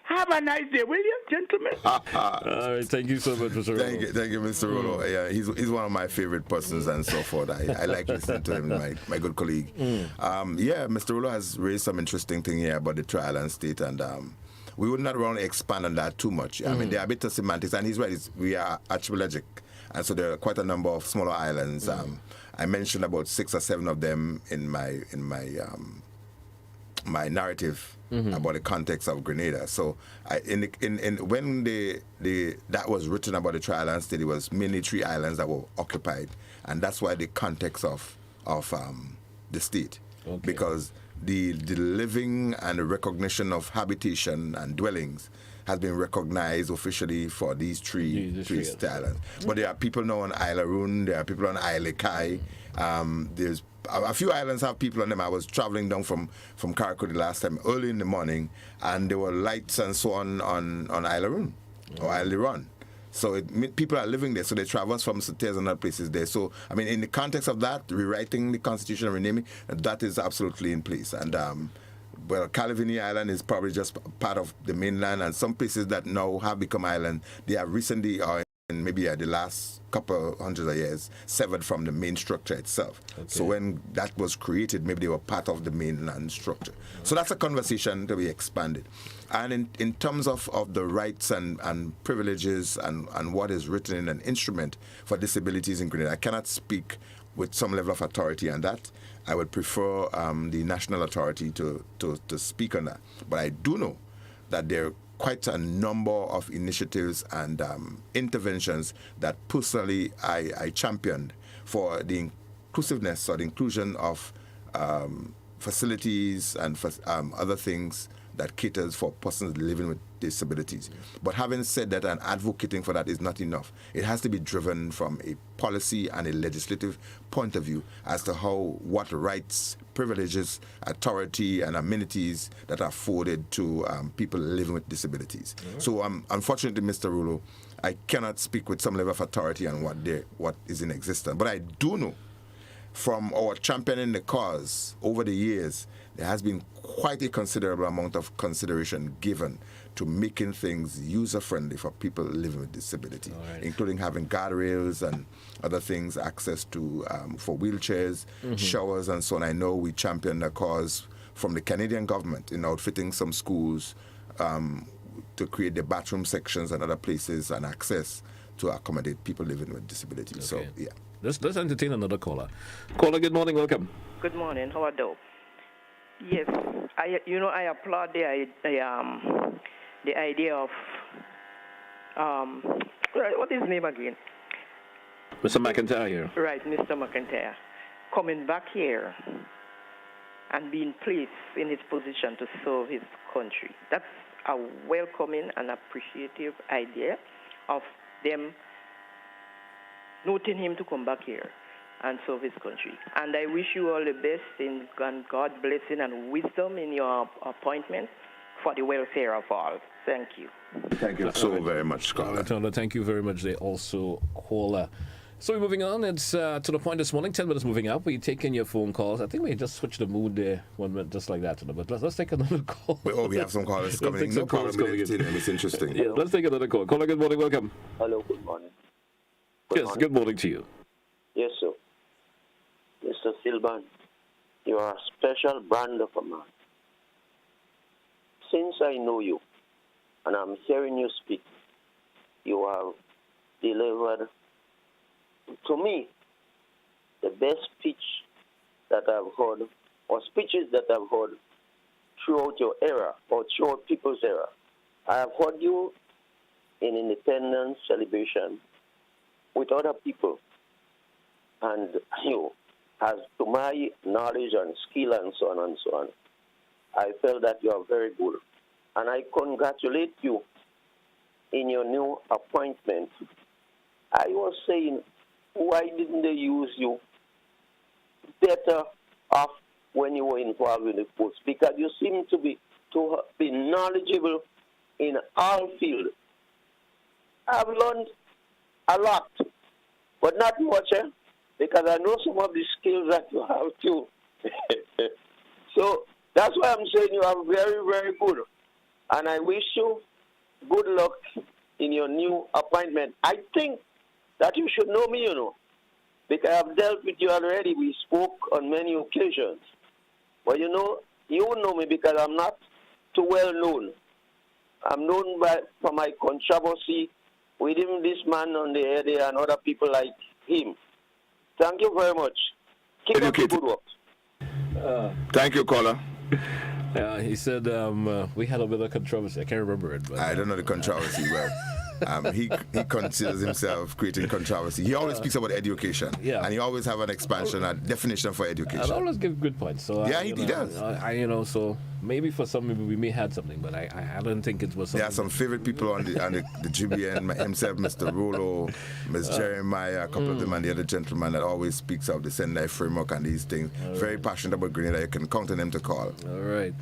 Have a nice day, will you, gentlemen? All right, thank you so much, Mr. Rolo. Thank you, Mr. Rolo. Yeah, he's one of my favorite persons and so forth. I like listening to him, my good colleague. Yeah, Mr. Rolo has raised some interesting thing here about the tri-island state, and we would not want to expand on that too much. I mean, there are a bit of semantics, and he's right. We are archipelagic, and so there are quite a number of smaller islands. I mentioned about 6 or 7 of them in my narrative about the context of Grenada. So when that was written about the tri-island state, it was mainly 3 islands that were occupied, and that's why the context of the state, because the living and the recognition of habitation and dwellings has been recognized officially for these three islands. But there are people now on Isle Arun, there are people on Isle Kai. There's a few islands have people on them. I was traveling down from Carriacou the last time early in the morning, and there were lights and so on Isle Arun or Isle Iran. So people are living there, so they traverse from Sauteurs and other places there. So, I mean, in the context of that, rewriting the constitution and renaming, that is absolutely in place. And, well, Calavini Island is probably just part of the mainland, and some places that now have become island, they have recently, in maybe the last couple hundreds of years, severed from the main structure itself. So when that was created, maybe they were part of the mainland structure. So that's a conversation to be expanded. And in terms of the rights and privileges and what is written in an instrument for disabilities in Grenada, I cannot speak with some level of authority on that. I would prefer the national authority to speak on that. But I do know that there are quite a number of initiatives and interventions that personally I championed for the inclusiveness or the inclusion of facilities and other things that caters for persons living with disabilities. But having said that, and advocating for that is not enough. It has to be driven from a policy and a legislative point of view as to what rights, privileges, authority, and amenities that are afforded to people living with disabilities. So unfortunately, Mr. Rulo, I cannot speak with some level of authority on what is in existence. But I do know from our championing the cause over the years, there has been quite a considerable amount of consideration given to making things user-friendly for people living with disability, including having guardrails and other things, access to for wheelchairs, showers, and so on. I know we championed the cause from the Canadian government in outfitting some schools to create the bathroom sections and other places and access to accommodate people living with disabilities. So, yeah. Let's entertain another caller. Caller, good morning, welcome. Good morning, how are you? Yes, I applaud the idea of what is his name again? Mr. McIntyre here. Right, Mr. McIntyre, coming back here and being placed in his position to serve his country. That's a welcoming and appreciative idea of them noting him to come back here and serve his country. And I wish you all the best and God blessing and wisdom in your appointment for the welfare of all. Thank you. Thank you so very much, Scott. Thank you very much. They also caller. So we're moving on. It's to the point this morning. 10 minutes moving up. We're taking your phone calls. I think we just switched the mood there 1 minute, just like that. But let's take another call. We have some callers coming in. No problem. It's interesting. Yeah, let's take another call. Caller, good morning. Welcome. Hello, good morning. Good morning to you. Yes, sir. Mr. Sylvan, you are a special brand of a man. Since I know you, and I'm hearing you speak, you have delivered, to me, the best speech that I've heard, or speeches that I've heard throughout your era, or throughout people's era. I have heard you in independence celebration with other people, and you, as to my knowledge and skill and so on, I felt that you are very good. And I congratulate you in your new appointment. I was saying, why didn't they use you better off when you were involved in the post? Because you seem to be knowledgeable in all fields. I've learned a lot, but not much, because I know some of the skills that you have too. So that's why I'm saying you are very, very good. And I wish you good luck in your new appointment. I think that you should know me, because I've dealt with you already. We spoke on many occasions. But you know me because I'm not too well known. I'm known for my controversy with him, this man on the air there, and other people like him. Thank you very much. Keep up the good work. Thank you, caller. He said we had a bit of controversy. I can't remember it. But, I don't know the controversy well. He considers himself creating controversy. He always speaks about education, and he always have an expansion, a definition for education. I always give good points. So he does. So maybe for some people we may have something, but I don't think it was something. There are some favorite people on the GBN, himself, Mr. Rolo, Ms. Jeremiah, a couple of them, and the other gentleman that always speaks of the Sendai framework and these things. Very passionate about Grenada. You can count on them to call. All right.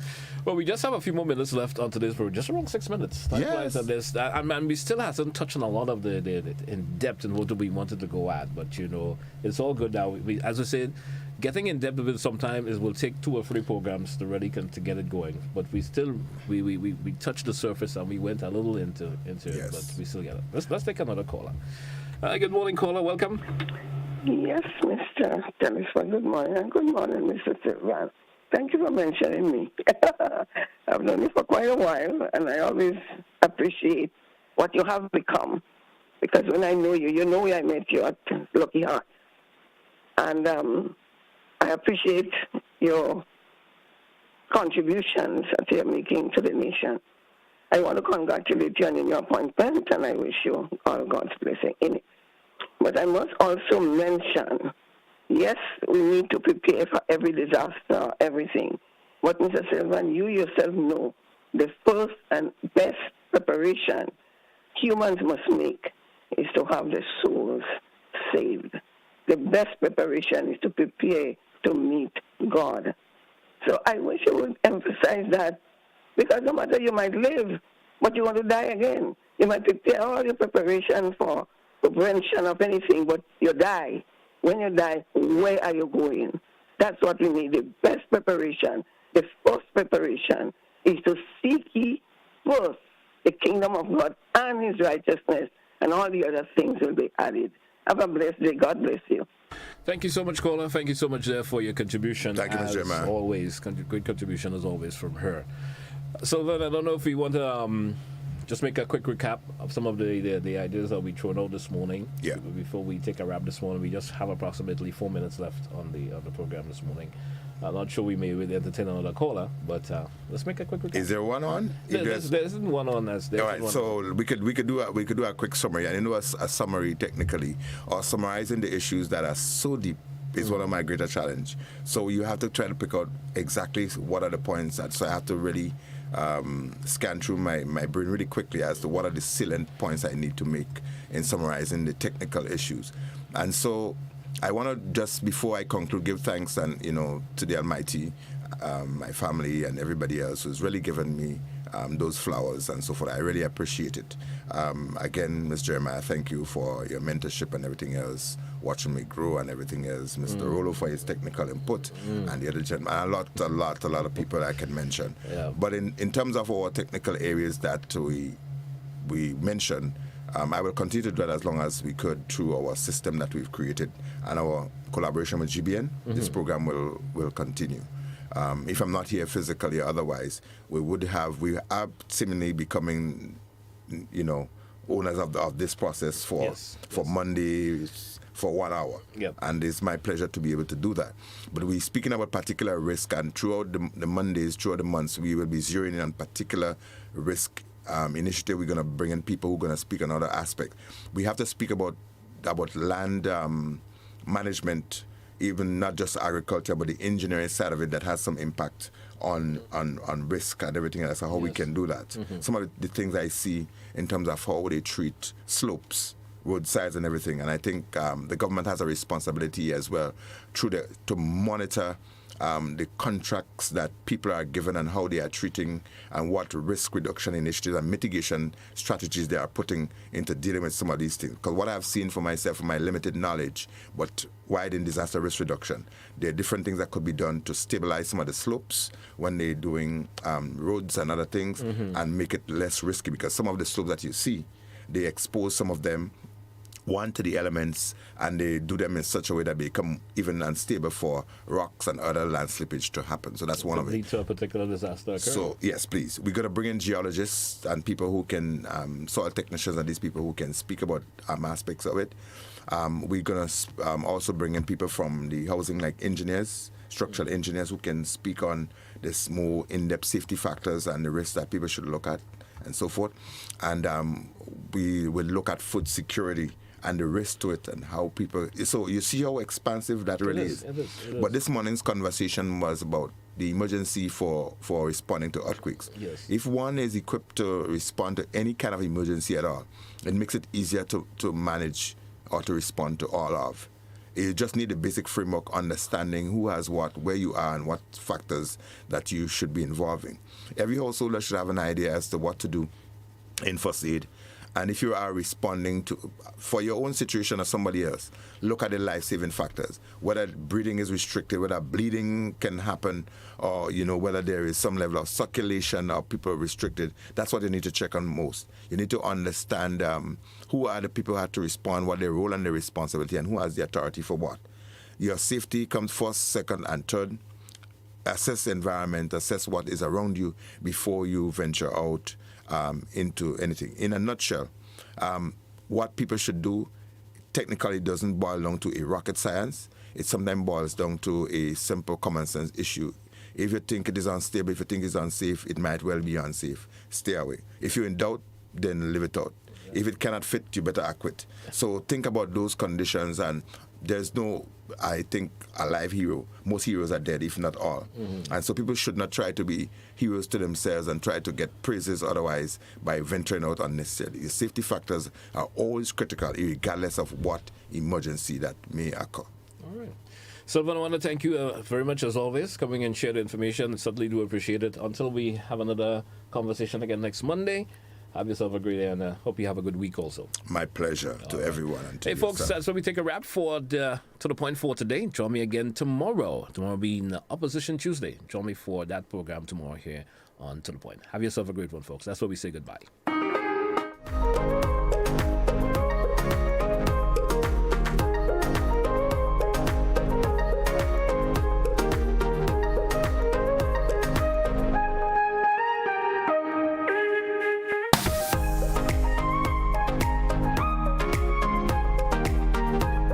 Well, we just have a few more minutes left on today's program, just around 6 minutes. Yes. And we still hasn't touched on a lot of the in depth and what we wanted to go at, but it's all good now. We, as I said, getting in depth with it sometimes will take 2 or 3 programs to really to get it going. But we still we touched the surface and we went a little into it, but we still get it. Let's take another caller. Good morning, caller. Welcome. Yes, Mr. Telesford. Good morning. And good morning, Mr. Sylvan. Thank you for mentioning me. I've known you for quite a while, and I always appreciate what you have become. Because when I know you, you know I met you at Lucky Heart. And I appreciate your contributions that you're making to the nation. I want to congratulate you on your appointment, and I wish you all God's blessing in it. But I must also mention, yes, we need to prepare for every disaster, everything. But Mr. Sylvan, you yourself know the first and best preparation humans must make is to have their souls saved. The best preparation is to prepare to meet God. So I wish you would emphasize that, because no matter you might live, but you want to die again. You might prepare all your preparation for prevention of anything, but you die. When you die, where are you going? That's what we need, the best preparation. The first preparation is to seek ye first the kingdom of God and his righteousness, and all the other things will be added. Have a blessed day. God bless you. Thank you so much, caller. Thank you so much for your contribution. Thank you, Ms. Gemma. Always, great contribution as always from her. Sylvan, I don't know if you want to just make a quick recap of some of the ideas that we thrown out this morning. Yeah. Before we take a wrap this morning, we just have approximately 4 minutes left on the program this morning. I'm not sure we may entertain another caller, but let's make a quick recap. Is there one on? There isn't one on. All right, so we could do a quick summary. I know a summary technically, or summarizing the issues that are so deep is one of my greater challenge. So you have to try to pick out exactly what are the points that. So I have to really scan through my brain really quickly as to what are the salient points I need to make in summarizing the technical issues. And so I want to just, before I conclude, give thanks and to the Almighty, my family and everybody else who's really given me those flowers and so forth. I really appreciate it. Again, Ms. Jeremiah, thank you for your mentorship and everything else, watching me grow and everything else. Mr. Rolo for his technical input and the other gentlemen. A lot of people I can mention. Yeah. But in terms of our technical areas that we mentioned, I will continue to do that as long as we could through our system that we've created and our collaboration with GBN. This program will continue. If I'm not here physically or otherwise, we are seemingly becoming, owners of this process for Monday for 1 hour. Yep. And it's my pleasure to be able to do that. But we're speaking about particular risk, and throughout the Mondays, throughout the months, we will be zeroing in on particular risk initiative. We're going to bring in people who are going to speak on other aspects. We have to speak about land management, even not just agriculture, but the engineering side of it that has some impact on risk and everything else, and how we can do that. Some of the things I see in terms of how they treat slopes, roadsides and everything, and I think the government has a responsibility as well to monitor the contracts that people are given and how they are treating and what risk reduction initiatives and mitigation strategies they are putting into dealing with some of these things. Because what I've seen for myself, from my limited knowledge, but wide in disaster risk reduction, there are different things that could be done to stabilize some of the slopes when they're doing roads and other things and make it less risky, because some of the slopes that you see, they expose some of them to the elements, and they do them in such a way that they become even unstable for rocks and other land slippage to happen. So that's one of it. Lead to a particular disaster occurring. So yes, please, we're going to bring in geologists and people who can, soil technicians, and these people who can speak about aspects of it. We're going to also bring in people from the housing, like engineers, structural engineers, who can speak on this more in-depth safety factors and the risks that people should look at and so forth. And we will look at food security and the risk to it and how people... So you see how expansive that really is. It is. But this morning's conversation was about the emergency for responding to earthquakes. Yes. If one is equipped to respond to any kind of emergency at all, it makes it easier to manage or to respond to all of. You just need a basic framework, understanding who has what, where you are, and what factors that you should be involving. Every householder should have an idea as to what to do in first aid. And if you are responding for your own situation or somebody else, look at the life-saving factors. Whether breathing is restricted, whether bleeding can happen, or whether there is some level of circulation or people are restricted. That's what you need to check on most. You need to understand who are the people who have to respond, what their role and their responsibility, and who has the authority for what. Your safety comes first, second, and third. Assess the environment, assess what is around you before you venture out into anything. In a nutshell, what people should do technically doesn't boil down to a rocket science. It sometimes boils down to a simple common sense issue. If you think it is unstable, if you think it's unsafe, it might well be unsafe. Stay away. If you're in doubt, then live it out. If it cannot fit, you better acquit. So think about those conditions, and there's no, I think, alive hero. Most heroes are dead, if not all. And so people should not try to be heroes to themselves and try to get praises otherwise by venturing out unnecessarily. The safety factors are always critical, regardless of what emergency that may occur. All right. Sylvan, I want to thank you very much, as always, coming and share the information. Certainly do appreciate it. Until we have another conversation again next Monday, have yourself a great day, and hope you have a good week also. My pleasure to everyone. And to hey, folks, so we take a wrap for To The Point for today. Join me again tomorrow. Tomorrow being Opposition Tuesday. Join me for that program tomorrow here on To The Point. Have yourself a great one, folks. That's where we say goodbye.